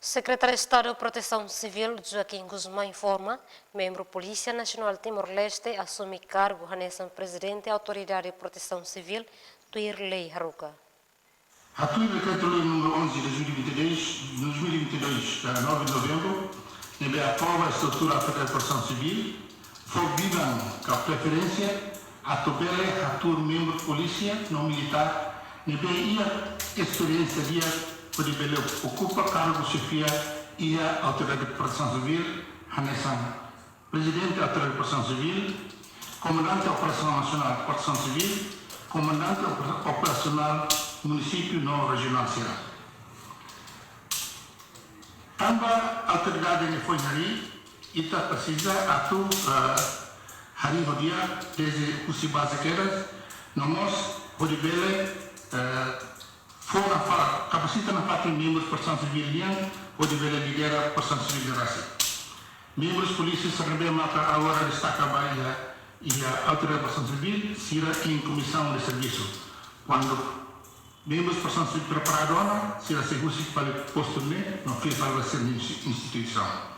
Secretário de Estado de Proteção Civil, Joaquim Guzmão, informa, membro Polícia Nacional Timor-Leste assume cargo nessa presidente da Autoridade de Proteção Civil, Tuirlei Haruka. Atui Decreto-Lei número 11 de 2022, 9 de novembro, nebe aprova a estrutura da Proteção Civil, forbidam a preferência a tobele atur membro polícia não militar, nebe ia experiência dia por ele ocupa cargo chefia e a Autoridade de Proteção Civil, Hanessan, Presidente da Autoridade de Proteção Civil, Comandante Operacional Nacional de Proteção Civil, Comandante Operacional Município não Regional Serra. Também a autoridade que foi ali, ita precisa atu hari rodia desde os básicos, nós rodibele fora para capacita na parte membros proteção civil yang rodibele lidera proteção civil raça. Membros polícia serve maka agora destaca baia e a autoridade de proteção civil sira em comissão de serviço quando membros proteção civil preparadora sira se para posto ne não fez para ser instituição.